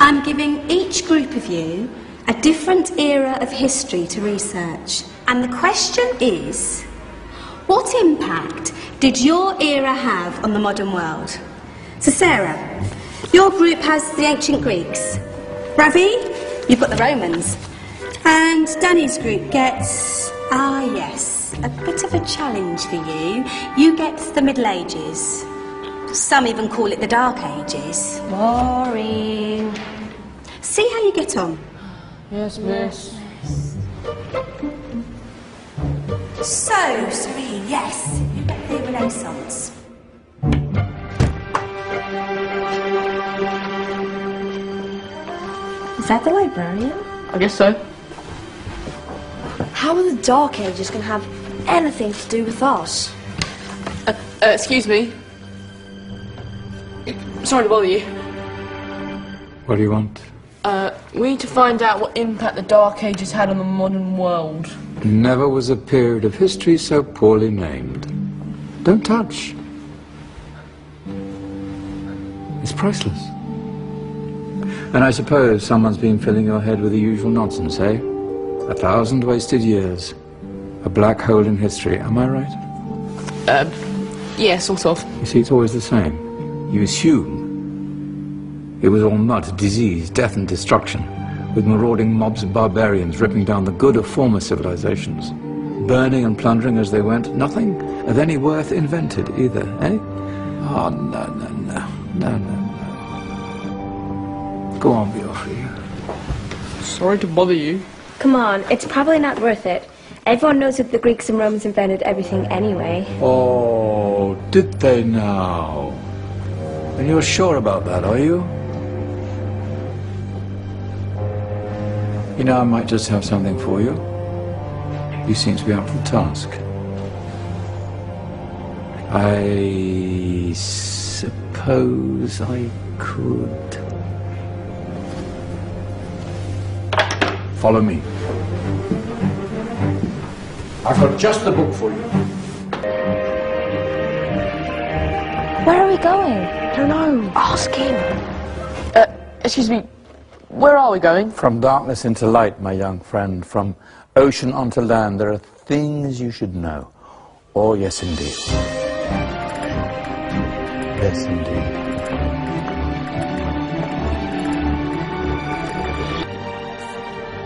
I'm giving each group of you a different era of history to research. And the question is, what impact did your era have on the modern world? So Sarah, your group has the ancient Greeks. Ravi, you've got the Romans. And Danny's group gets, yes, a bit of a challenge for you. You get the Middle Ages. Some even call it the Dark Ages. Boring. See how you get on. Yes, miss. So, Serene, yes, you get the Renaissance. Is that the librarian? I guess so. How are the Dark Ages going to have anything to do with us? Excuse me. Sorry to bother you. What do you want? We need to find out what impact the Dark Ages had on the modern world. Never was a period of history so poorly named. Don't touch. It's priceless. And I suppose someone's been filling your head with the usual nonsense, eh? 1,000 wasted years. A black hole in history, am I right? Yeah, sort of. You see, it's always the same. You assume it was all mud, disease, death and destruction, with marauding mobs of barbarians ripping down the good of former civilizations, burning and plundering as they went. Nothing of any worth invented either, eh? Oh, no. Go on, Beofrey. Sorry to bother you. Come on, it's probably not worth it. Everyone knows that the Greeks and Romans invented everything anyway. Oh, did they now? And you're sure about that, are you? You know, I might just have something for you. You seem to be up for the task. I suppose I could. Follow me. I've got just the book for you. Where are we going? I don't know. Ask him. Excuse me. Where are we going? From darkness into light, my young friend. From ocean onto land. There are things you should know. Oh, yes, indeed. Yes, indeed.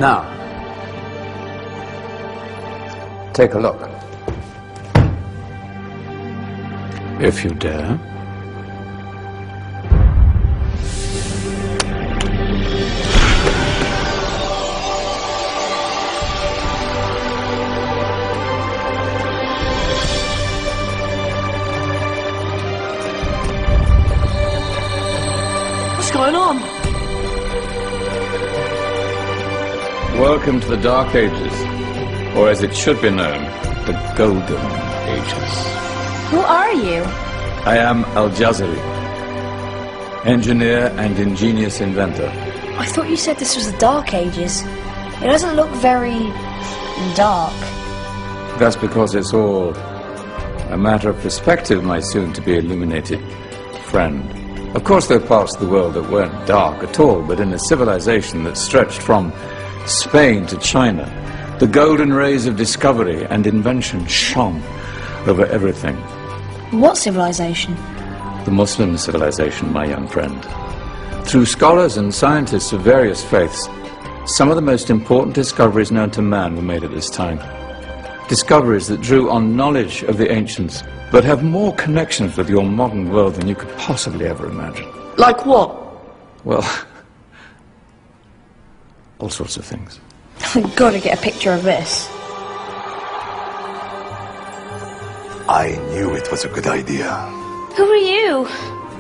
Now, take a look. If you dare. What's going on? Welcome to the Dark Ages, or as it should be known, the Golden Ages. Who are you? I am Al-Jazari, engineer and ingenious inventor. I thought you said this was the Dark Ages. It doesn't look very dark. That's because it's all a matter of perspective, my soon-to-be illuminated friend. Of course, there are parts of the world that weren't dark at all, but in a civilization that stretched from Spain to China, the golden rays of discovery and invention shone over everything. What civilization? The Muslim civilization, my young friend. Through scholars and scientists of various faiths, some of the most important discoveries known to man were made at this time. Discoveries that drew on knowledge of the ancients, but have more connections with your modern world than you could possibly ever imagine. Like what? Well, all sorts of things. I've got to get a picture of this. I knew it was a good idea. Who are you?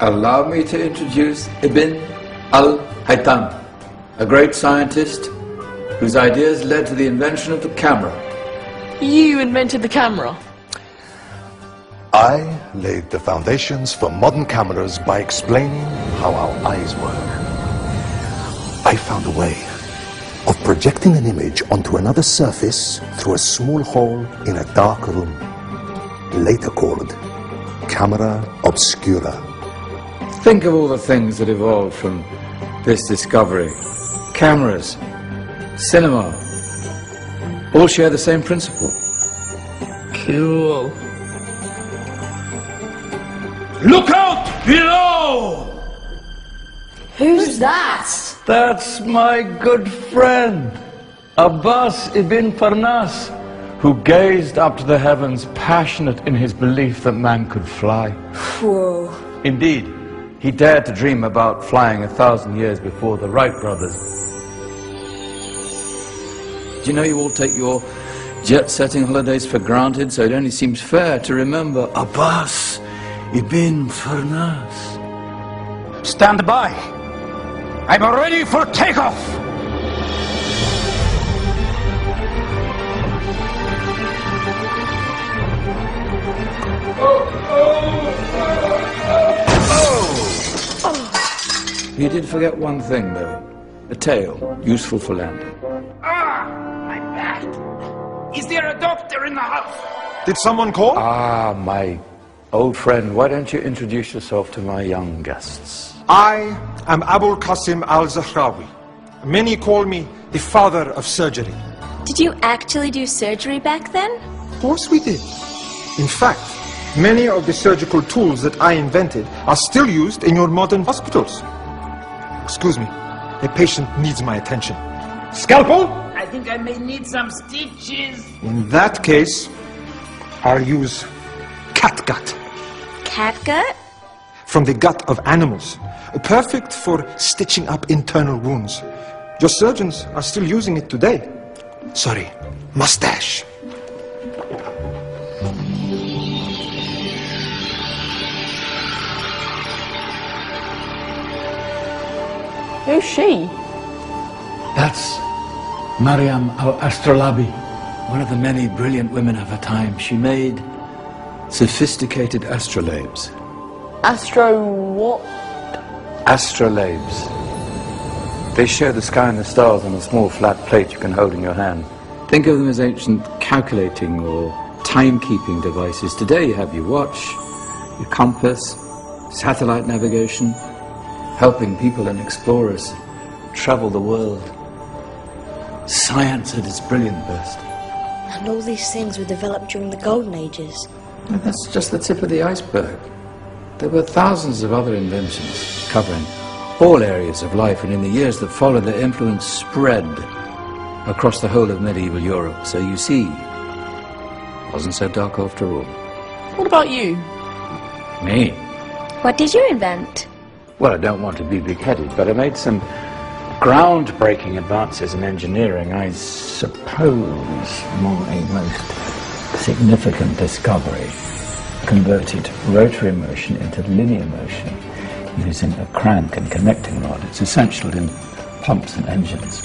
Allow me to introduce Ibn al-Haytham, a great scientist whose ideas led to the invention of the camera. You invented the camera? I laid the foundations for modern cameras by explaining how our eyes work. I found a way of projecting an image onto another surface through a small hole in a dark room, later called camera obscura. Think of all the things that evolved from this discovery, cameras, cinema, all share the same principle. Cool. Look out below! Who's that? That's my good friend, Abbas ibn Farnas, who gazed up to the heavens, passionate in his belief that man could fly. Whoa. Indeed, he dared to dream about flying 1,000 years before the Wright brothers. Do you know you all take your jet-setting holidays for granted, so it only seems fair to remember Abbas ibn Farnas. Stand by. I'm ready for takeoff. You did forget one thing, though. A tail, useful for landing. My back! Is there a doctor in the house? Did someone call? Ah, my old friend, why don't you introduce yourself to my young guests? I am Abul Qasim al-Zahrawi. Many call me the father of surgery. Did you actually do surgery back then? Of course we did. In fact, many of the surgical tools that I invented are still used in your modern hospitals. Excuse me, a patient needs my attention. Scalpel? I think I may need some stitches. In that case, I'll use catgut. Catgut? From the gut of animals. Perfect for stitching up internal wounds. Your surgeons are still using it today. Sorry, mustache. Who's she? That's Maryam al-Astrolabi. One of the many brilliant women of her time. She made sophisticated astrolabes. Astro what? Astrolabes. They show the sky and the stars on a small flat plate you can hold in your hand. Think of them as ancient calculating or timekeeping devices. Today you have your watch, your compass, satellite navigation, helping people and explorers travel the world. Science at its brilliant best. And all these things were developed during the Golden Ages. And that's just the tip of the iceberg. There were thousands of other inventions covering all areas of life, and in the years that followed, their influence spread across the whole of medieval Europe. So you see, it wasn't so dark after all. What about you? Me? What did you invent? Well, I don't want to be big-headed, but I made some groundbreaking advances in engineering. I suppose my most significant discovery converted rotary motion into linear motion using a crank and connecting rod. It's essential in pumps and engines.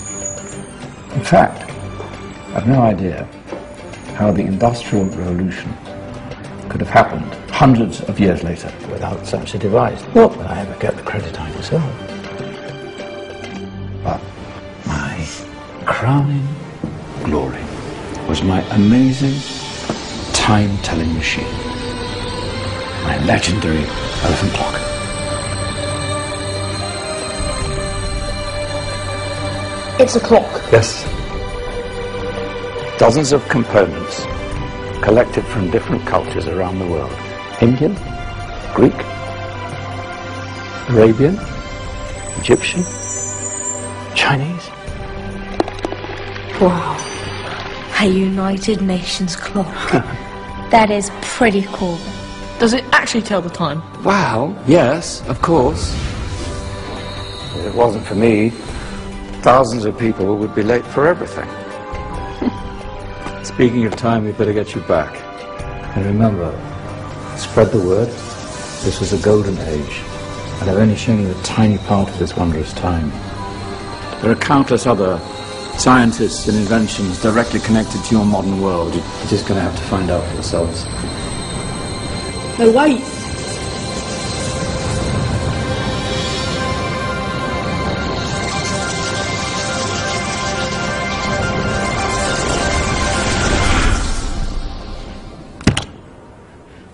In fact, I've no idea how the Industrial Revolution could have happened hundreds of years later without such a device. Not that I ever get the credit I deserve. But my crowning glory was my amazing time-telling machine. My legendary elephant clock. It's a clock. Yes. Dozens of components collected from different cultures around the world. Indian, Greek, Arabian, Egyptian, Chinese. Wow. A United Nations clock. That is pretty cool. Does it actually tell the time? Wow, yes, of course. If it wasn't for me, thousands of people would be late for everything. Speaking of time, we better get you back. And remember, spread the word. This was a golden age, and I've only shown you a tiny part of this wondrous time. There are countless other scientists and inventions directly connected to your modern world. You're just going to have to find out for yourselves. No, wait.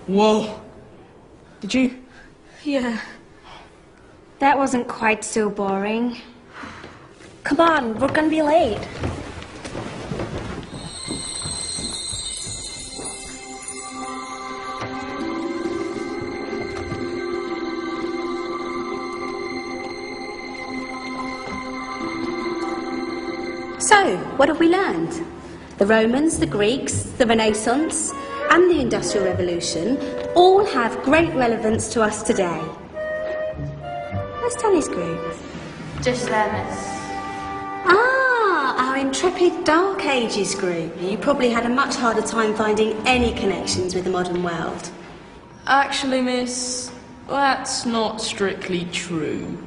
Whoa. Did you? Yeah. That wasn't quite so boring. Come on, we're gonna be late. So, what have we learned? The Romans, the Greeks, the Renaissance, and the Industrial Revolution all have great relevance to us today. Where's Danny's group? Just there, miss. Ah, our intrepid Dark Ages group. You probably had a much harder time finding any connections with the modern world. Actually, miss, that's not strictly true.